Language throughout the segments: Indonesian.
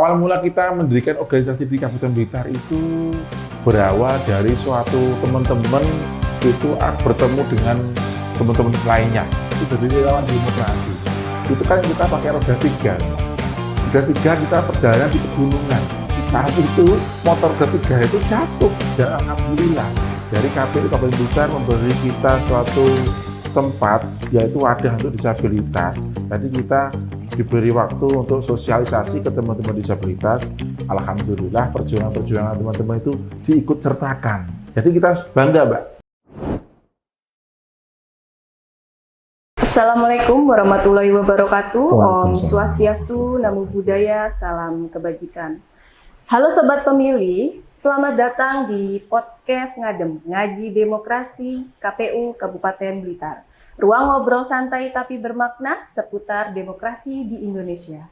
Awal mula kita mendirikan organisasi di Kabupaten Blitar itu berawal dari suatu teman-teman itu bertemu dengan teman-teman lainnya. Itu dari relawan demokrasi. Itu kan kita pakai roda tiga. Roda tiga kita perjalanan di pegunungan. Saat itu motor roda tiga itu jatuh dan alhamdulillah dari KPU Kabupaten Blitar memberi kita suatu tempat yaitu wadah untuk disabilitas. Jadi kita diberi waktu untuk sosialisasi ke teman-teman disabilitas. Alhamdulillah perjuangan teman-teman itu diikut sertakan. Jadi kita bangga, Mbak. Assalamualaikum warahmatullahi wabarakatuh. Om Swastiastu, Namo Buddhaya, salam kebajikan. Halo Sobat Pemilih, selamat datang di podcast Ngadem, Ngaji Demokrasi KPU Kabupaten Blitar. Ruang ngobrol santai tapi bermakna seputar demokrasi di Indonesia.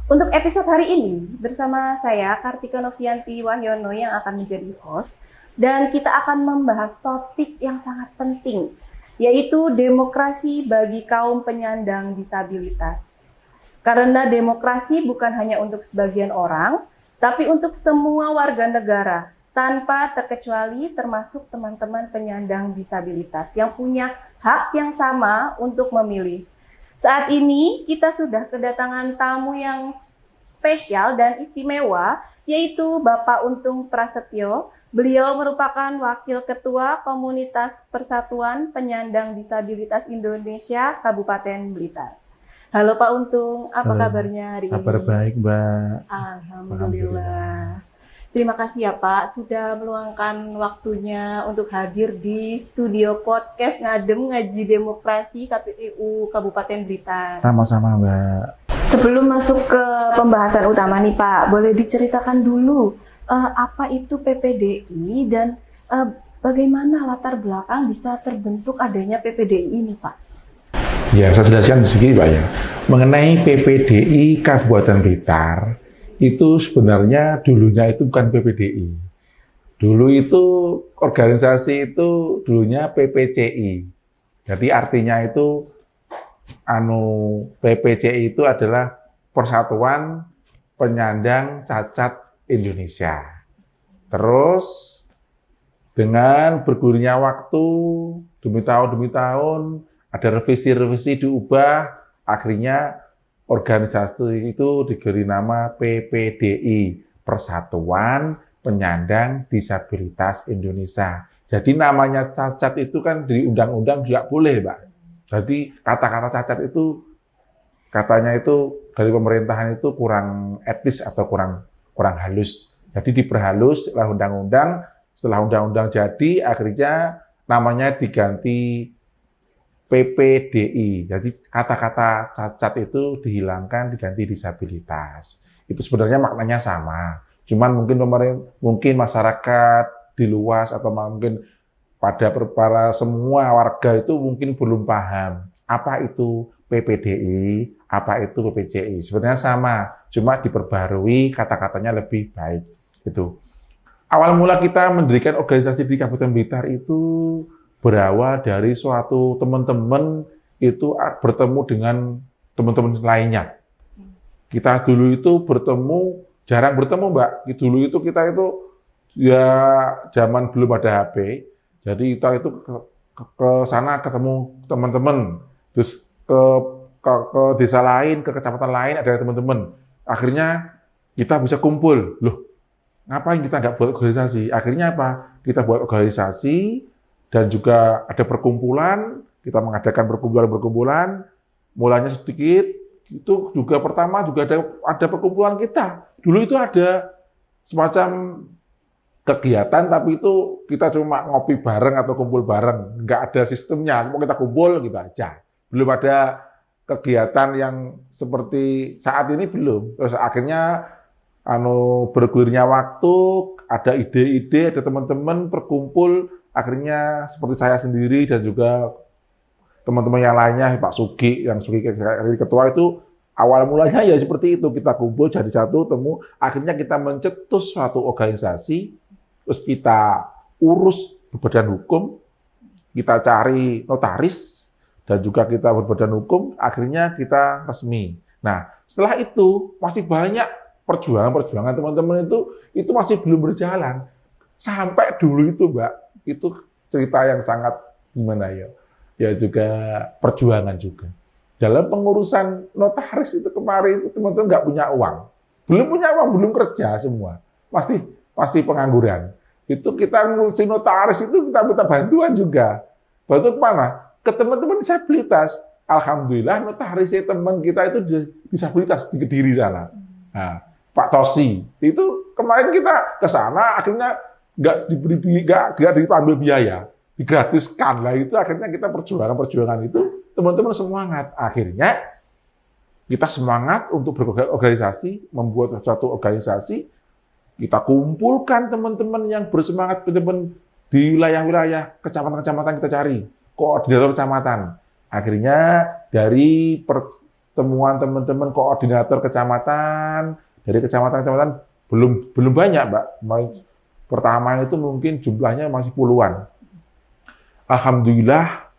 Untuk episode hari ini, bersama saya Kartika Novianti Wahyono yang akan menjadi host, dan kita akan membahas topik yang sangat penting, yaitu demokrasi bagi kaum penyandang disabilitas. Karena demokrasi bukan hanya untuk sebagian orang, tapi untuk semua warga negara, tanpa terkecuali termasuk teman-teman penyandang disabilitas yang punya hak yang sama untuk memilih. Saat ini kita sudah kedatangan tamu yang spesial dan istimewa, yaitu Bapak Untung Prasetyo. Beliau merupakan Wakil Ketua Komunitas Persatuan Penyandang Disabilitas Indonesia Kabupaten Blitar. Halo Pak Untung, apa kabarnya hari ini? Kabar baik, Mbak. Alhamdulillah. Terima kasih ya Pak, sudah meluangkan waktunya untuk hadir di studio podcast Ngadem Ngaji Demokrasi KPU Kabupaten Blitar. Sama-sama, Mbak. Sebelum masuk ke pembahasan utama nih Pak, boleh diceritakan dulu apa itu PPDI dan bagaimana latar belakang bisa terbentuk adanya PPDI ini Pak? Ya, saya jelaskan sedikit, Pak ya. Mengenai PPDI Kabupaten Blitar, itu sebenarnya dulunya itu bukan PPDI. Dulu itu organisasi itu dulunya PPCI. Jadi artinya itu PPCI itu adalah Persatuan Penyandang Cacat Indonesia. Terus dengan bergulirnya waktu demi tahun ada revisi diubah, akhirnya organisasi itu diberi nama PPDI, Persatuan Penyandang Disabilitas Indonesia. Jadi namanya cacat itu kan di undang-undang juga boleh, Pak. Jadi kata-kata cacat itu katanya itu dari pemerintahan itu kurang etis atau kurang halus. Jadi diperhalus setelah undang-undang jadi akhirnya namanya diganti PPDI. Jadi kata-kata cacat itu dihilangkan, diganti disabilitas. Itu sebenarnya maknanya sama. Cuman mungkin masyarakat di luas atau mungkin para semua warga itu mungkin belum paham apa itu PPDI, apa itu PPCI. Sebenarnya sama, cuma diperbarui kata-katanya lebih baik. Itu. Awal mula kita mendirikan organisasi di Kabupaten Blitar itu berawal dari suatu teman-teman itu bertemu dengan teman-teman lainnya. Kita dulu itu jarang bertemu, Mbak. Dulu itu kita itu ya zaman belum ada HP, jadi kita itu ke sana ketemu teman-teman, terus ke desa lain, ke kecamatan lain ada teman-teman. Akhirnya kita bisa kumpul. Loh, ngapain kita nggak buat organisasi? Akhirnya apa? Kita buat organisasi. Dan juga ada perkumpulan, kita mengadakan perkumpulan, mulanya sedikit, itu juga pertama juga ada perkumpulan kita. Dulu itu ada semacam kegiatan, tapi itu kita cuma ngopi bareng atau kumpul bareng, nggak ada sistemnya, mau kita kumpul gitu aja. Belum ada kegiatan yang seperti saat ini belum. Terus akhirnya bergulirnya waktu, ada ide-ide, ada teman-teman berkumpul. Akhirnya seperti saya sendiri dan juga teman-teman yang lainnya, Pak Sugi, yang Sugi ketua itu awal mulanya ya seperti itu, kita kumpul jadi satu, akhirnya kita mencetus suatu organisasi, terus kita urus berbadan hukum, kita cari notaris, dan juga kita berbadan hukum, akhirnya kita resmi. Nah, setelah itu masih banyak perjuangan teman-teman itu masih belum berjalan. Sampai dulu itu, Mbak, itu cerita yang sangat gimana ya? Ya juga perjuangan juga. Dalam pengurusan notaris itu kemarin itu teman-teman nggak punya uang. Belum punya uang, belum kerja semua. Pasti pengangguran. Itu kita ngurusin notaris itu kita minta bantuan juga. Bantuan kemana? Ke teman-teman disabilitas. Alhamdulillah notaris teman kita itu disabilitas di Kediri sana. Nah, Pak Tosi itu kemarin kita ke sana akhirnya nggak diambil biaya, digratiskan lah. Itu akhirnya kita perjuangan itu teman-teman semangat. Akhirnya kita semangat untuk berorganisasi, membuat suatu organisasi. Kita kumpulkan teman-teman yang bersemangat, teman-teman di wilayah-wilayah kecamatan-kecamatan kita cari koordinator kecamatan. Akhirnya dari pertemuan teman-teman koordinator kecamatan, dari kecamatan-kecamatan belum banyak, Mbak. Pertama itu mungkin jumlahnya masih puluhan. Alhamdulillah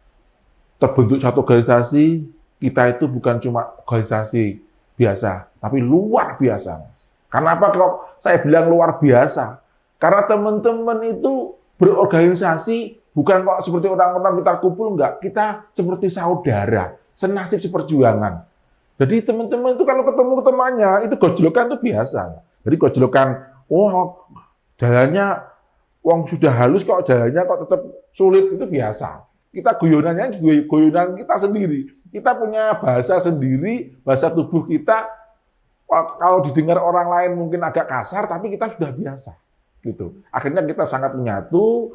terbentuk satu organisasi. Kita itu bukan cuma organisasi biasa, tapi luar biasa. Kenapa kalau saya bilang luar biasa? Karena teman-teman itu berorganisasi bukan kok seperti orang-orang kita kumpul, enggak. Kita seperti saudara, senasib seperjuangan. Jadi teman-teman itu kalau ketemu temannya, itu gojlokan itu biasa. Jadi gojlokan, jalannya, sudah halus kok jalannya kok tetap sulit, itu biasa. Kita guyonannya guyonan kita sendiri. Kita punya bahasa sendiri, bahasa tubuh kita. Kalau didengar orang lain mungkin agak kasar, tapi kita sudah biasa. Gitu. Akhirnya kita sangat menyatu.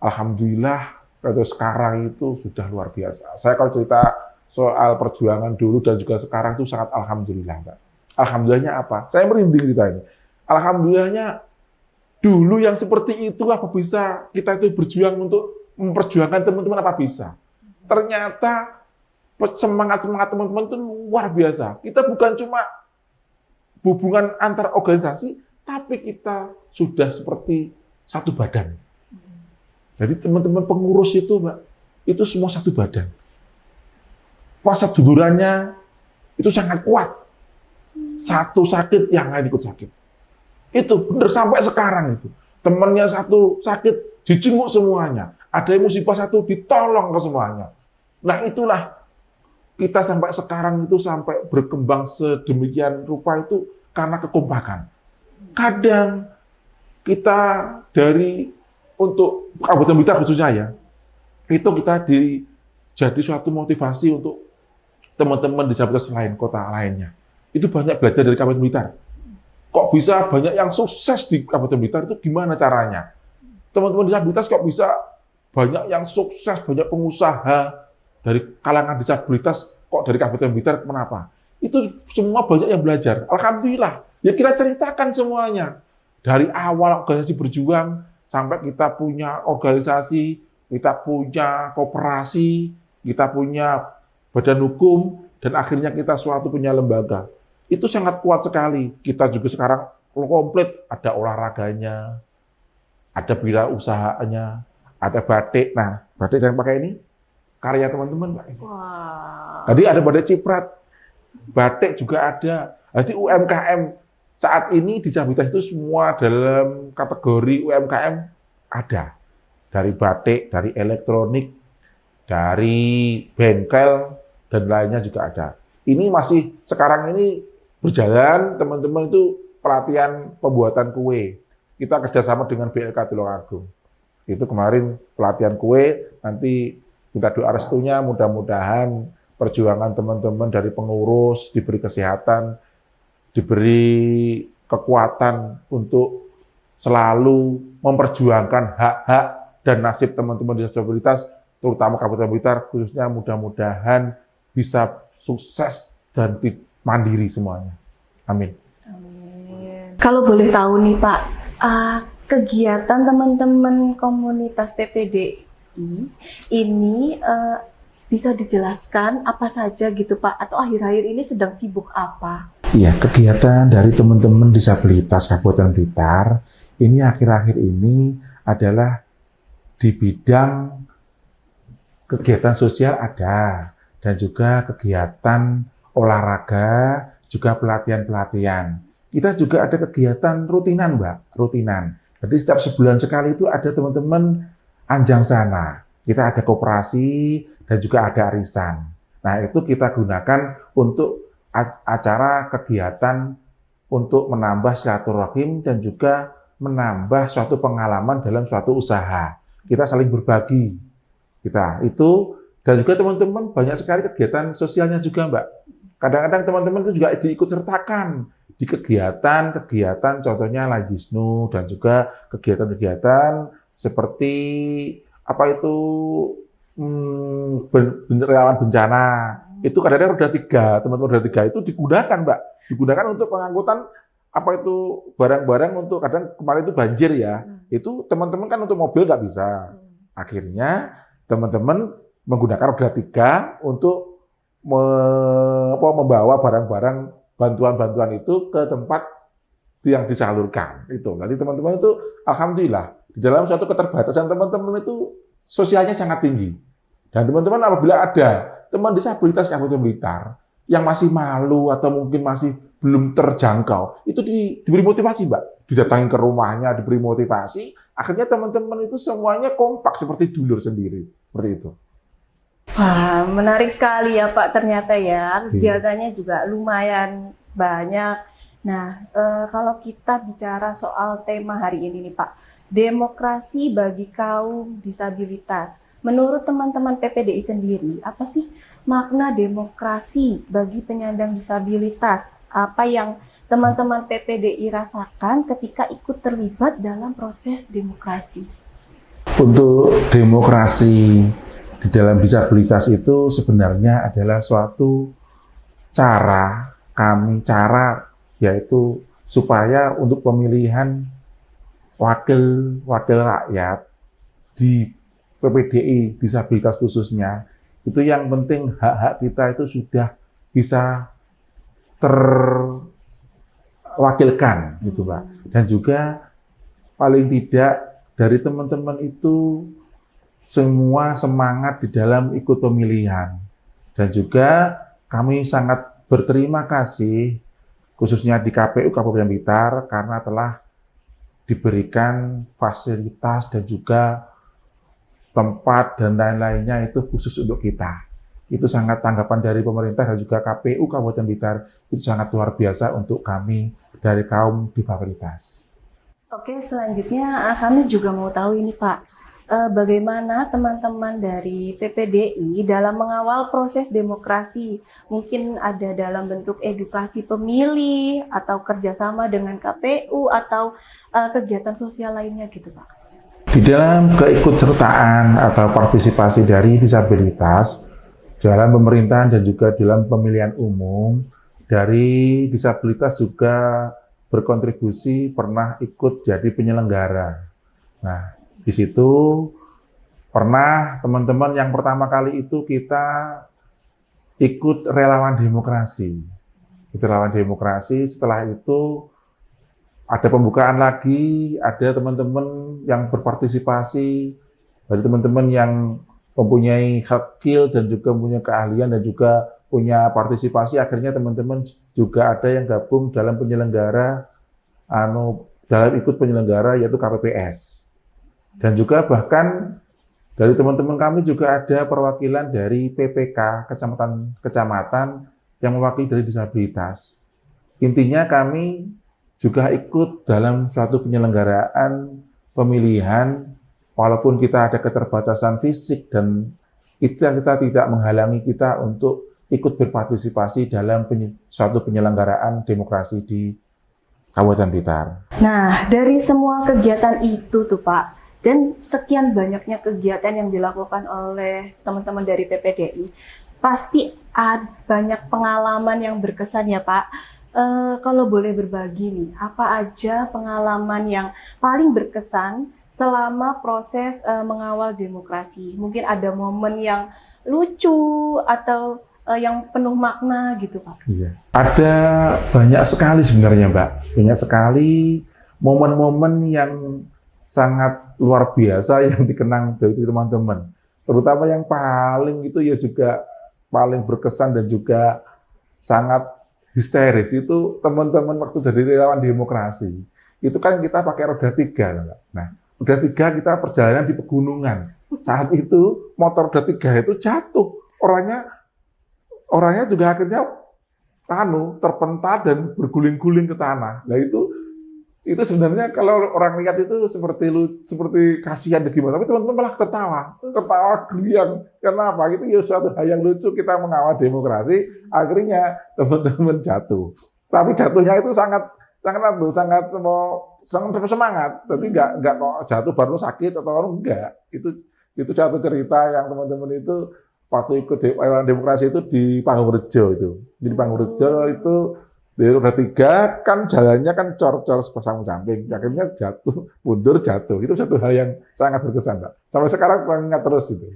Alhamdulillah, sekarang itu sudah luar biasa. Saya kalau cerita soal perjuangan dulu dan juga sekarang itu sangat alhamdulillah, Mbak. Alhamdulillahnya apa? Saya merinding cerita ini. Alhamdulillahnya dulu yang seperti itu apa bisa kita itu berjuang untuk memperjuangkan teman-teman apa bisa. Ternyata semangat-semangat teman-teman itu luar biasa. Kita bukan cuma hubungan antar organisasi, tapi kita sudah seperti satu badan. Jadi teman-teman pengurus itu, Mbak, itu semua satu badan. Kuasa dulurannya itu sangat kuat. Satu sakit, yang lain ikut sakit. Itu benar sampai sekarang itu. Temannya satu sakit, dijenguk semuanya. Ada yang musibah satu, ditolong ke semuanya. Nah itulah kita sampai sekarang itu sampai berkembang sedemikian rupa itu karena kekompakan. Kadang kita untuk Kabupaten Blitar khususnya ya, itu kita jadi suatu motivasi untuk teman-teman disabilitas lain, kota lainnya. Itu banyak belajar dari Kabupaten Blitar. Kok bisa banyak yang sukses di Kabupaten Blitar itu gimana caranya? Teman-teman disabilitas kok bisa banyak yang sukses, banyak pengusaha dari kalangan disabilitas kok dari Kabupaten Blitar, kenapa? Itu semua banyak yang belajar. Alhamdulillah. Ya kita ceritakan semuanya. Dari awal organisasi berjuang, sampai kita punya organisasi, kita punya koperasi, kita punya badan hukum, dan akhirnya kita suatu punya lembaga. Itu sangat kuat sekali. Kita juga sekarang komplit, ada olahraganya, ada wirausahaannya, ada batik. Nah, batik yang pakai ini, karya teman-teman, Pak. Wow. Tadi ada batik ciprat, batik juga ada. Jadi UMKM saat ini disabilitas itu semua dalam kategori UMKM ada. Dari batik, dari elektronik, dari bengkel, dan lainnya juga ada. Ini masih sekarang ini berjalan, teman-teman itu pelatihan pembuatan kue. Kita kerjasama dengan BLK Tulungagung. Itu kemarin pelatihan kue, nanti minta doa restunya, mudah-mudahan perjuangan teman-teman dari pengurus, diberi kesehatan, diberi kekuatan untuk selalu memperjuangkan hak-hak dan nasib teman-teman disabilitas, terutama Kabupaten Blitar, khususnya mudah-mudahan bisa sukses dan mandiri semuanya. Amin. Amin. Kalau boleh tahu nih Pak, kegiatan teman-teman komunitas PPDI ini bisa dijelaskan apa saja gitu Pak, atau akhir-akhir ini sedang sibuk apa? Iya, kegiatan dari teman-teman disabilitas Kabupaten Blitar ini akhir-akhir ini adalah di bidang kegiatan sosial ada, dan juga kegiatan olahraga, juga pelatihan-pelatihan. kita juga ada kegiatan rutinan, Mbak, rutinan. Jadi setiap sebulan sekali itu ada teman-teman Anjang Sana. Kita ada koperasi dan juga ada arisan. Nah, itu kita gunakan untuk acara kegiatan untuk menambah silaturahim dan juga menambah suatu pengalaman dalam suatu usaha. Kita saling berbagi. Kita itu dan juga teman-teman banyak sekali kegiatan sosialnya juga, Mbak. Kadang-kadang teman-teman itu juga diikut sertakan di kegiatan-kegiatan, contohnya Lajisnu dan juga kegiatan-kegiatan seperti apa itu relawan bencana. Itu kadang-kadang roda 3, teman-teman roda 3 itu digunakan, Mbak. Digunakan untuk pengangkutan apa itu barang-barang untuk kadang kemarin itu banjir ya. Itu teman-teman kan untuk mobil nggak bisa. Akhirnya teman-teman menggunakan roda 3 untuk membawa barang-barang bantuan-bantuan itu ke tempat yang disalurkan. Itu. Jadi teman-teman itu alhamdulillah di dalam suatu keterbatasan teman-teman itu sosialnya sangat tinggi. Dan teman-teman apabila ada teman disabilitas Kabupaten Blitar yang masih malu atau mungkin masih belum terjangkau, itu diberi motivasi, Mbak. Didatangi ke rumahnya, diberi motivasi, akhirnya teman-teman itu semuanya kompak seperti dulur sendiri. Seperti itu. Wah, menarik sekali ya Pak, ternyata ya kegiatannya juga lumayan banyak. Nah, kalau kita bicara soal tema hari ini nih Pak, demokrasi bagi kaum disabilitas. Menurut teman-teman PPDI sendiri, apa sih makna demokrasi bagi penyandang disabilitas? Apa yang teman-teman PPDI rasakan ketika ikut terlibat dalam proses demokrasi? Untuk demokrasi di dalam disabilitas itu sebenarnya adalah suatu cara yaitu supaya untuk pemilihan wakil rakyat di PPDI disabilitas khususnya itu yang penting hak-hak kita itu sudah bisa terwakilkan gitu Pak. Dan juga paling tidak dari teman-teman itu semua semangat di dalam ikut pemilihan. Dan juga kami sangat berterima kasih khususnya di KPU Kabupaten Blitar karena telah diberikan fasilitas dan juga tempat dan lain-lainnya itu khusus untuk kita. Itu sangat tanggapan dari pemerintah dan juga KPU Kabupaten Blitar itu sangat luar biasa untuk kami dari kaum disabilitas. Oke, selanjutnya kami juga mau tahu ini Pak. Bagaimana teman-teman dari PPDI dalam mengawal proses demokrasi? Mungkin ada dalam bentuk edukasi pemilih atau kerjasama dengan KPU atau kegiatan sosial lainnya gitu Pak? Di dalam keikutsertaan atau partisipasi dari disabilitas dalam pemerintahan dan juga dalam pemilihan umum, dari disabilitas juga berkontribusi pernah ikut jadi penyelenggara. Nah, di situ pernah teman-teman yang pertama kali itu kita ikut relawan demokrasi. Itu relawan demokrasi, setelah itu ada pembukaan lagi, ada teman-teman yang berpartisipasi, dari teman-teman yang mempunyai skill dan juga mempunyai keahlian dan juga punya partisipasi, akhirnya teman-teman juga ada yang gabung dalam penyelenggara, dalam ikut penyelenggara yaitu KPPS. Dan juga bahkan dari teman-teman kami juga ada perwakilan dari PPK, kecamatan yang mewakili dari disabilitas. Intinya kami juga ikut dalam suatu penyelenggaraan pemilihan, walaupun kita ada keterbatasan fisik dan kita tidak menghalangi kita untuk ikut berpartisipasi dalam suatu penyelenggaraan demokrasi di Kabupaten Blitar. Nah, dari semua kegiatan itu tuh Pak, dan sekian banyaknya kegiatan yang dilakukan oleh teman-teman dari PPDI, pasti ada banyak pengalaman yang berkesan ya Pak. Kalau boleh berbagi nih, apa aja pengalaman yang paling berkesan selama proses mengawal demokrasi? Mungkin ada momen yang lucu atau yang penuh makna gitu Pak? Iya. Ada banyak sekali sebenarnya Mbak, banyak sekali momen-momen yang sangat luar biasa yang dikenang dari teman-teman. Terutama yang paling itu ya juga paling berkesan dan juga sangat histeris itu teman-teman waktu jadi relawan demokrasi. Itu kan kita pakai roda 3. Nah, roda 3 kita perjalanan di pegunungan. Saat itu motor roda 3 itu jatuh. Orangnya juga akhirnya terpental dan berguling-guling ke tanah. Nah itu sebenarnya kalau orang lihat itu seperti kasihan gimana, tapi teman-teman malah tertawa geriang. Kenapa? Itu ya suatu hal yang lucu, kita mengawal demokrasi, akhirnya teman-teman jatuh. Tapi jatuhnya itu sangat semangat. Tapi nggak kok jatuh baru sakit atau enggak. Itu satu cerita yang teman-teman itu waktu ikut demokrasi itu di Pangurjo itu. Jadi Pangurjo itu di roda 3 kan jalannya kan cor-cor samping. Akhirnya mundur jatuh. Itu satu hal yang sangat berkesan, Pak. Sampai sekarang mengingat terus itu.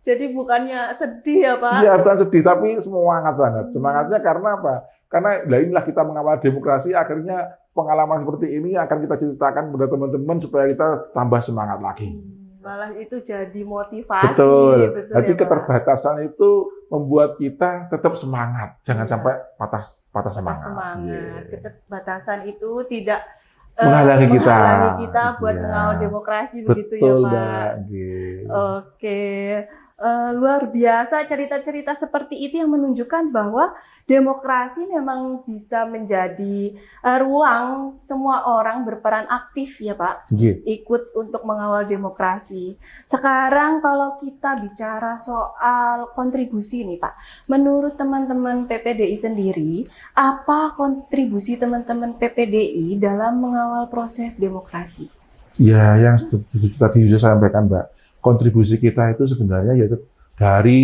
Jadi bukannya sedih ya, Pak? Iya, bukan sedih, tapi semangat banget. Semangatnya karena apa? Karena inilah kita mengawal demokrasi, akhirnya pengalaman seperti ini akan kita ceritakan kepada teman-teman supaya kita tambah semangat lagi. Malah itu jadi motivasi. Betul. Jadi ya, keterbatasan itu membuat kita tetap semangat, jangan sampai patah semangat. Keterbatasan itu tidak menghalangi kita buat mengawal demokrasi. Begitu betul, ya, Pak. Oke. Luar biasa cerita-cerita seperti itu yang menunjukkan bahwa demokrasi memang bisa menjadi ruang semua orang berperan aktif ya Pak, ikut untuk mengawal demokrasi. Sekarang kalau kita bicara soal kontribusi nih Pak, menurut teman-teman PPDI sendiri, apa kontribusi teman-teman PPDI dalam mengawal proses demokrasi? Ya, yang tadi saya sampaikan Mbak. Kontribusi kita itu sebenarnya ya dari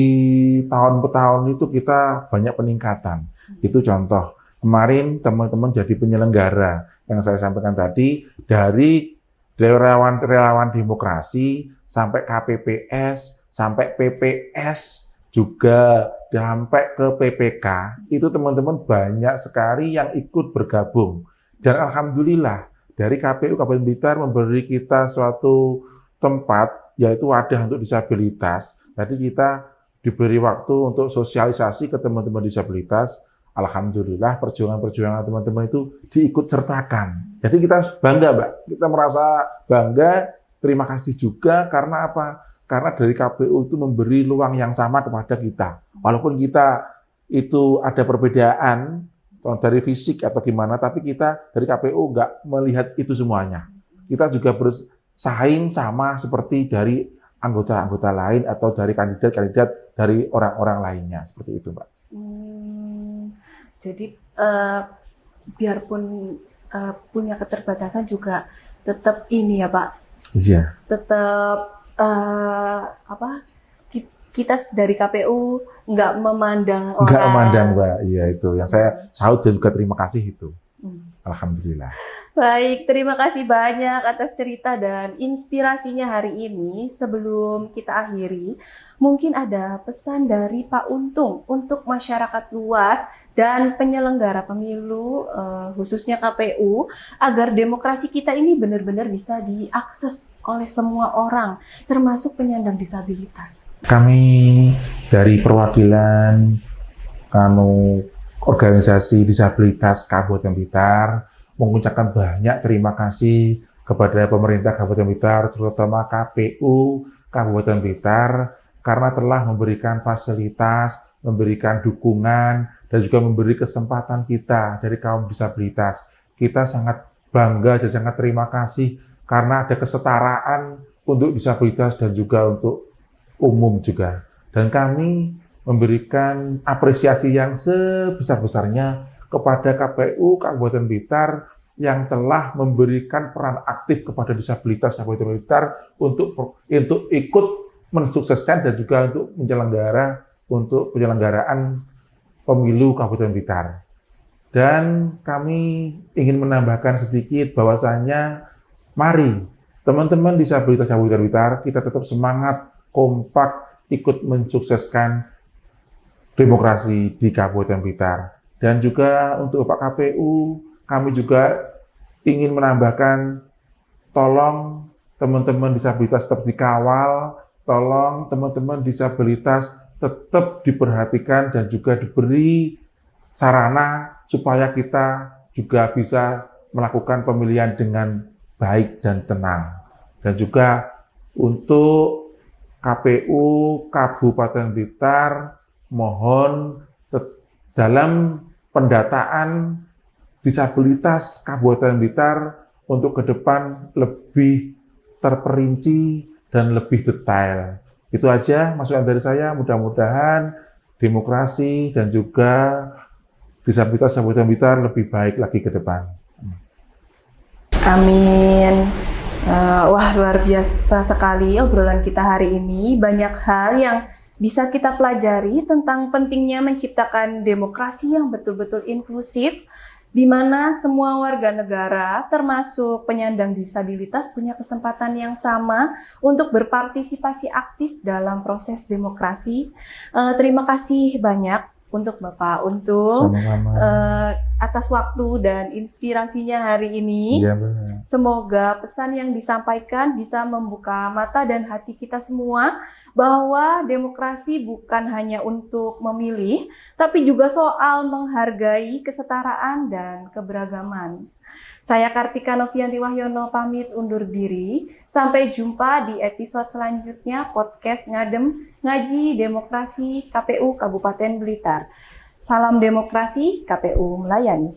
tahun ke tahun itu kita banyak peningkatan. Itu contoh. Kemarin teman-teman jadi penyelenggara yang saya sampaikan tadi dari relawan demokrasi sampai KPPS, sampai PPS juga sampai ke PPK. Itu teman-teman banyak sekali yang ikut bergabung. Dan alhamdulillah dari KPU Kabupaten Blitar memberi kita suatu tempat yaitu wadah untuk disabilitas. Jadi kita diberi waktu untuk sosialisasi ke teman-teman disabilitas. Alhamdulillah perjuangan-perjuangan teman-teman itu diikut sertakan. Jadi kita bangga, Mbak. Kita merasa bangga, terima kasih juga karena apa? Karena dari KPU itu memberi ruang yang sama kepada kita. Walaupun kita itu ada perbedaan dari fisik atau gimana, tapi kita dari KPU nggak melihat itu semuanya. Kita juga bersaing sama seperti dari anggota-anggota lain atau dari kandidat-kandidat dari orang-orang lainnya, seperti itu, Mbak. Jadi biarpun punya keterbatasan juga tetap ini ya Pak. Iya. Tetap kita dari KPU nggak memandang orang. Nggak memandang, Mbak. Iya itu yang saya salut dan juga terima kasih itu. Alhamdulillah. Baik, terima kasih banyak atas cerita dan inspirasinya hari ini. Sebelum kita akhiri, mungkin ada pesan dari Pak Untung untuk masyarakat luas dan penyelenggara pemilu, khususnya KPU, agar demokrasi kita ini benar-benar bisa diakses oleh semua orang, termasuk penyandang disabilitas. Kami dari perwakilan organisasi disabilitas Kabupaten Blitar mengucapkan banyak terima kasih kepada pemerintah Kabupaten Blitar, terutama KPU Kabupaten Blitar, karena telah memberikan fasilitas, memberikan dukungan, dan juga memberi kesempatan kita dari kaum disabilitas. Kita sangat bangga dan sangat terima kasih karena ada kesetaraan untuk disabilitas dan juga untuk umum juga. Dan kami memberikan apresiasi yang sebesar-besarnya kepada KPU Kabupaten Blitar yang telah memberikan peran aktif kepada disabilitas Kabupaten Blitar untuk ikut mensukseskan dan juga untuk penyelenggaraan pemilu Kabupaten Blitar. Dan kami ingin menambahkan sedikit bahwasannya mari teman-teman disabilitas Kabupaten Blitar kita tetap semangat, kompak, ikut mensukseskan demokrasi di Kabupaten Blitar. Dan juga untuk Bapak KPU, kami juga ingin menambahkan, tolong teman-teman disabilitas tetap dikawal, tolong teman-teman disabilitas tetap diperhatikan dan juga diberi sarana supaya kita juga bisa melakukan pemilihan dengan baik dan tenang. Dan juga untuk KPU Kabupaten Blitar mohon dalam pendataan disabilitas Kabupaten Blitar untuk ke depan lebih terperinci dan lebih detail. Itu aja masukan dari saya, mudah-mudahan demokrasi dan juga disabilitas Kabupaten Blitar lebih baik lagi ke depan. Amin. Wah, luar biasa sekali obrolan kita hari ini. Banyak hal yang bisa kita pelajari tentang pentingnya menciptakan demokrasi yang betul-betul inklusif, di mana semua warga negara, termasuk penyandang disabilitas, punya kesempatan yang sama untuk berpartisipasi aktif dalam proses demokrasi. Terima kasih banyak untuk Bapak Untung atas waktu dan inspirasinya hari ini. Iya, Mbak. Semoga pesan yang disampaikan bisa membuka mata dan hati kita semua bahwa demokrasi bukan hanya untuk memilih, tapi juga soal menghargai kesetaraan dan keberagaman. Saya Kartika Novianti Wahyono pamit undur diri. Sampai jumpa di episode selanjutnya podcast Ngadem Ngaji Demokrasi KPU Kabupaten Blitar. Salam demokrasi, KPU melayani.